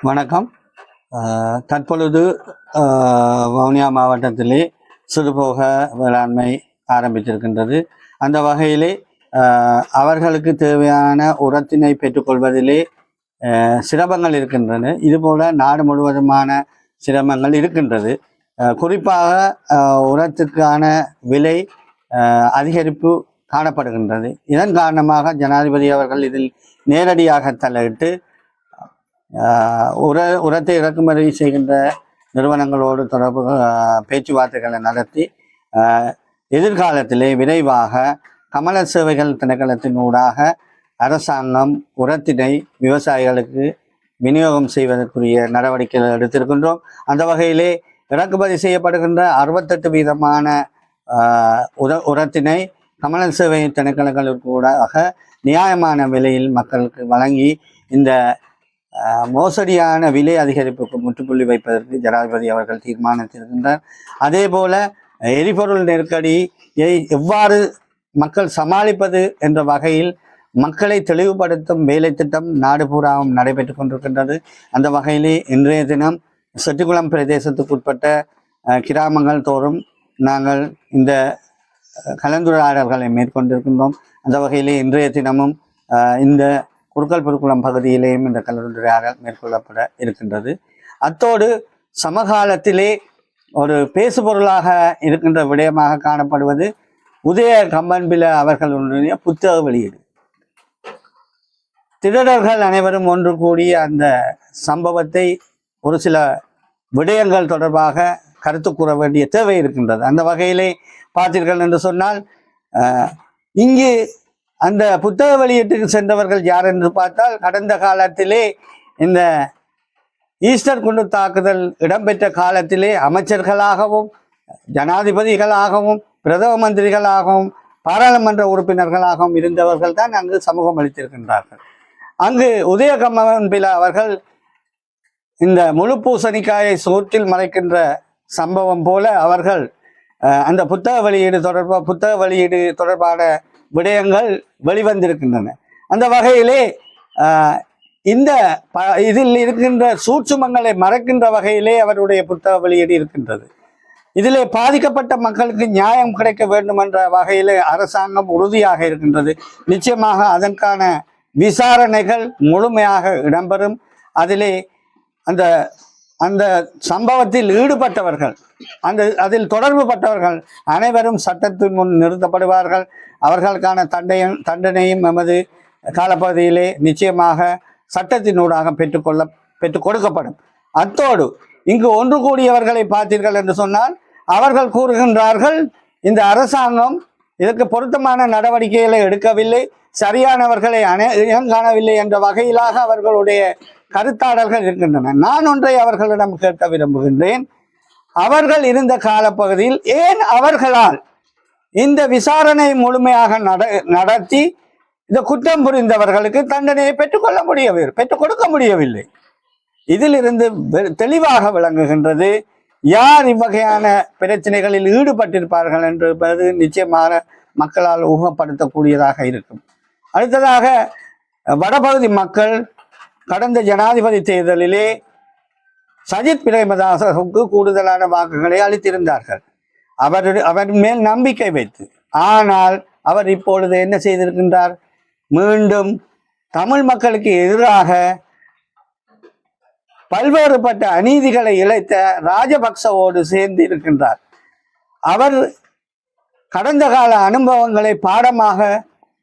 வணக்கம். தற்பொழுது வவுனியா மாவட்டத்திலே சிறுபோக வேளாண்மை ஆரம்பித்திருக்கின்றது. அந்த வகையிலே அவர்களுக்கு தேவையான உரத்தினை பெற்றுக்கொள்வதிலே சிரமங்கள் இருக்கின்றன. இதுபோல நாடு முழுவதுமான சிரமங்கள் இருக்கின்றது. குறிப்பாக உரத்துக்கான விலை அதிகரிப்பு காணப்படுகின்றது. இதன் காரணமாக ஜனாதிபதி அவர்கள் இதில் நேரடியாக தலையிட்டு உரத்தை இறக்குமதி செய்கின்ற நிறுவனங்களோடு பேச்சுவார்த்தைகளை நடத்தி எதிர்காலத்திலே விரைவாக கமல சேவைகள் திணைக்களத்தினூடாக அரசாங்கம் உரத்தினை விவசாயிகளுக்கு விநியோகம் செய்வதற்குரிய நடவடிக்கைகள் எடுத்திருக்கின்றோம். அந்த வகையிலே இறக்குமதி செய்யப்படுகின்ற 68% உரத்தினை கமல சேவை திணைக்களங்களுக்கூடாக நியாயமான விலையில் மக்களுக்கு வழங்கி இந்த மோசடியான விலை அதிகரிப்புக்கு முற்றுப்புள்ளி வைப்பதற்கு ஜனாதிபதி அவர்கள் தீர்மானித்திருக்கின்றார். அதே போல எரிபொருள் நெருக்கடியை எவ்வாறு மக்கள் சமாளிப்பது என்ற வகையில் மக்களை தெளிவுபடுத்தும் வேலை திட்டம் நாடு பூராவும் நடைபெற்று கொண்டிருக்கின்றது. அந்த வகையிலே இன்றைய தினம் செட்டிக்குளம் பிரதேசத்துக்குட்பட்ட கிராமங்கள் தோறும் நாங்கள் இந்த கலந்துரையாடல்களை மேற்கொண்டிருக்கின்றோம். அந்த வகையிலே இன்றைய தினமும் இந்த குறுக்கல் பெருக்குளம் பகுதியிலேயும் இந்த கலந்துரையாடல் மேற்கொள்ளப்பட இருக்கின்றது. அத்தோடு சமகாலத்திலே ஒரு பேசுபொருளாக இருக்கின்ற விடயமாக காணப்படுவது உதய கம்பன்பில அவர்களுடைய புத்தக வெளியீடு. திருடர்கள் அனைவரும் ஒன்று கூடி அந்த சம்பவத்தை ஒரு சில விடயங்கள் தொடர்பாக கருத்து கூற வேண்டிய தேவை இருக்கின்றது. அந்த வகையிலே பார்த்தீர்கள் என்று சொன்னால் இங்கு அந்த புத்தக வெளியீட்டுக்கு சென்றவர்கள் யார் என்று பார்த்தால், கடந்த காலத்திலே இந்த ஈஸ்டர் குண்டு தாக்குதல் இடம்பெற்ற காலத்திலே அமைச்சர்களாகவும் ஜனாதிபதிகளாகவும் பிரதம மந்திரிகளாகவும் பாராளுமன்ற உறுப்பினர்களாகவும் இருந்தவர்கள் தான் அங்கு சமூகம் அளித்திருக்கின்றார்கள். அங்கு உதயகம்மன்பில அவர்கள் இந்த முழு பூசணிக்காயை சோற்றில் மறைக்கின்ற சம்பவம் போல அவர்கள் அந்த புத்தக வெளியீடு தொடர்பான விடயங்கள் வெளிவந்திருக்கின்றன. அந்த வகையிலே இந்த இதில் இருக்கின்ற சூட்சுமங்களை மறைக்கின்ற வகையிலே அவருடைய புத்தக வெளியீடு இருக்கின்றது. இதிலே பாதிக்கப்பட்ட மக்களுக்கு நியாயம் கிடைக்க வேண்டும் என்ற வகையிலே அரசாங்கம் உறுதியாக இருக்கின்றது. நிச்சயமாக அதற்கான விசாரணைகள் முழுமையாக இடம்பெறும். அதிலே அந்த அந்த சம்பவத்தில் ஈடுபட்டவர்கள் அதில் தொடர்பு பட்டவர்கள் அனைவரும் சட்டத்தின் முன் நிறுத்தப்படுவார்கள். அவர்களுக்கான தண்டனையும் நமது காலப்பகுதியிலே நிச்சயமாக சட்டத்தினூடாக பெற்றுக் கொடுக்கப்படும். அத்தோடு இங்கு ஒன்று கூடியவர்களை பார்த்தீர்கள் என்று சொன்னால் அவர்கள் கூறுகின்றார்கள், இந்த அரசாங்கம் இதற்கு பொருத்தமான நடவடிக்கைகளை எடுக்கவில்லை, சரியானவர்களை காணவில்லை என்ற வகையிலாக அவர்களுடைய கருத்தாடல்கள் இருக்கின்றன. நான் ஒன்றை அவர்களிடம் கேட்க விரும்புகின்றேன். அவர்கள் இருந்த காலப்பகுதியில் ஏன் அவர்களால் இந்த விசாரணை முழுமையாக நடத்தி இந்த குற்றம் புரிந்தவர்களுக்கு தண்டனையை பெற்றுக் கொடுக்க முடியவில்லை? இதிலிருந்து தெளிவாக விளங்குகின்றது யார் இவ்வகையான பிரச்சனைகளில் ஈடுபட்டிருப்பார்கள் என்பது நிச்சயமாக மக்களால் ஊகப்படுத்தக்கூடியதாக இருக்கும். அடுத்ததாக வடபகுதி மக்கள் கடந்த ஜனாதிபதி தேர்தலிலே சஜித் பிரேமதாசவுக்கு கூடுதலான வாக்குகளை அளித்திருந்தார்கள், அவர் மேல் நம்பிக்கை வைத்து. ஆனால் அவர் இப்பொழுது என்ன செய்திருக்கின்றார்? மீண்டும் தமிழ் மக்களுக்கு எதிராக பல்வேறுபட்ட அநீதிகளை இழைத்த ராஜபக்சவோடு சேர்ந்து இருக்கின்றார். அவர் கடந்த கால அனுபவங்களை பாடமாக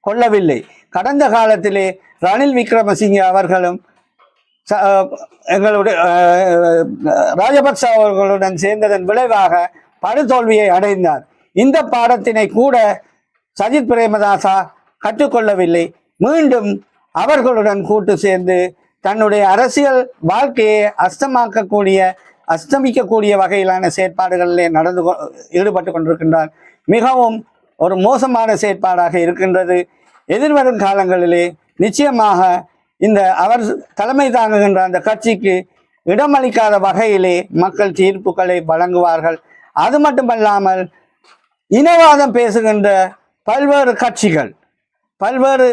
கொள்ளவில்லை. கடந்த காலத்திலே ரணில் விக்ரமசிங்கே அவர்களும் எங்களுடைய ராஜபக்ச அவர்களுடன் சேர்ந்ததன் விளைவாக படுதோல்வியை அடைந்தார். இந்த பாடத்தினை கூட சஜித் பிரேமதாசா கற்றுக்கொள்ளவில்லை. மீண்டும் அவர்களுடன் கூட்டு சேர்ந்து தன்னுடைய அரசியல் வாழ்க்கையை அஸ்தமிக்கக்கூடிய வகையிலான செயற்பாடுகளிலே ஈடுபட்டு கொண்டிருக்கின்றார். மிகவும் ஒரு மோசமான செயற்பாடாக இருக்கின்றது. எதிர்வரும் காலங்களிலே நிச்சயமாக இந்த அவர் தலைமை தாங்குகின்ற அந்த கட்சிக்கு இடமளிக்காத வகையிலே மக்கள் தீர்ப்புகளை வழங்குவார்கள். அது மட்டுமல்லாமல் இனவாதம் பேசுகின்ற பல்வேறு கட்சிகள், பல்வேறு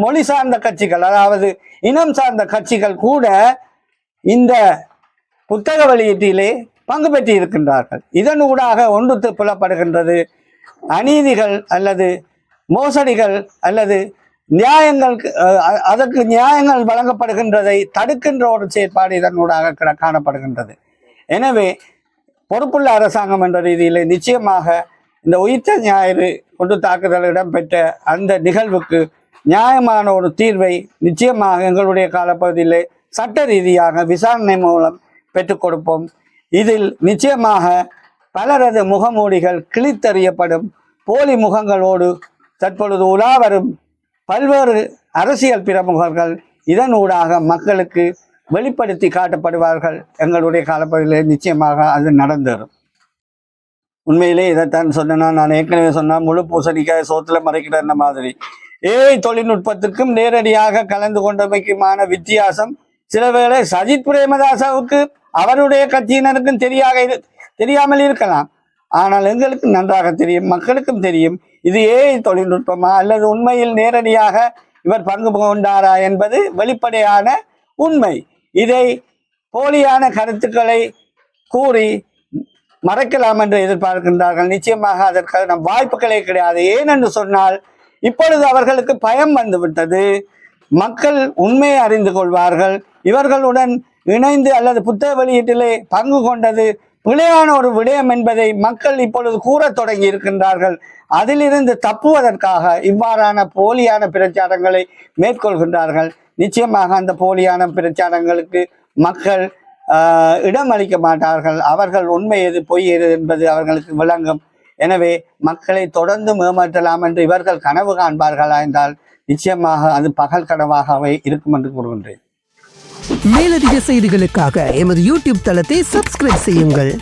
மொழி சார்ந்த கட்சிகள், அதாவது இனம் சார்ந்த கட்சிகள் கூட இந்த புத்தக வெளியீட்டிலே பங்கு பெற்று இருக்கின்றார்கள். இதனூடாக ஒன்று புலப்படுகின்றது, அநீதிகள் அல்லது மோசடிகள் அல்லது நியாயங்கள், அதற்கு நியாயங்கள் வழங்கப்படுகின்றதை தடுக்கின்ற ஒரு செயற்பாடு இதனூடாக காணப்படுகின்றது. எனவே பொறுப்புள்ள அரசாங்கம் என்ற ரீதியில் நிச்சயமாக இந்த உயிர்த்த ஞாயிறு கொண்டு தாக்குதல் இடம்பெற்ற அந்த நிகழ்வுக்கு நியாயமான ஒரு தீர்வை நிச்சயமாக எங்களுடைய காலப்பகுதியிலே சட்ட ரீதியாக விசாரணை மூலம் பெற்றுக் கொடுப்போம். இதில் நிச்சயமாக பலரது முகமூடிகள் கிழித்தறியப்படும். போலி முகங்களோடு தற்பொழுது உலாவரும் பல்வேறு அரசியல் பிரமுகர்கள் இதனூடாக மக்களுக்கு வெளிப்படுத்தி காட்டப்படுவார்கள். எங்களுடைய காலப்பகுதியில் நிச்சயமாக அது நடந்தேறும். உண்மையிலே இதைத்தான் சொன்னா, நான் ஏற்கனவே சொன்ன முழு பூசணிக்காய் சோத்துல மறைக்கிற மாதிரி ஏஐ தொழில்நுட்பத்திற்கும் நேரடியாக கலந்து கொண்டமைக்குமான வித்தியாசம் சில வேளை சஜித் பிரேமதாசவுக்கு அவருடைய கட்சியினருக்கும் தெரியாமல் இருக்கலாம். ஆனால் எங்களுக்கு நன்றாக தெரியும், மக்களுக்கும் தெரியும், இது ஏஐ தொழில்நுட்பமா அல்லது உண்மையில் நேரடியாக இவர் பங்கு கொண்டாரா என்பது வெளிப்படையான உண்மை. இதை போலியான கருத்துக்களை கூறி மறைக்கலாம் என்று எதிர்பார்க்கின்றார்கள். நிச்சயமாக அதற்கான வாய்ப்புகளே கிடையாது. ஏனென்று சொன்னால் இப்பொழுது அவர்களுக்கு பயம் வந்துவிட்டது. மக்கள் உண்மையை அறிந்து கொள்வார்கள். இவர்களுடன் இணைந்து அல்லது புத்தக வெளியீட்டிலே பங்கு கொண்டது பிழையான ஒரு விடயம் என்பதை மக்கள் இப்பொழுது கூறத் தொடங்கி இருக்கின்றார்கள். அதிலிருந்து தப்புவதற்காக இவ்வாறான போலியான பிரச்சாரங்களை மேற்கொள்கின்றார்கள். நிச்சயமாக அந்த போலியான பிரச்சாரங்களுக்கு மக்கள் இடம் அளிக்க மாட்டார்கள். அவர்கள் உண்மை எது பொய் எது என்பது அவர்களுக்கு விளங்கும். எனவே மக்களை தொடர்ந்து ஏமாற்றலாம் என்று இவர்கள் கனவு காண்பார்களா என்றால் நிச்சயமாக அது பகல் கனவாகவே இருக்கும் என்று கூறுகின்றேன். மேலதிக செய்திகளுக்காக எமது யூடியூப் தளத்தை சப்ஸ்கிரைப் செய்யுங்கள்.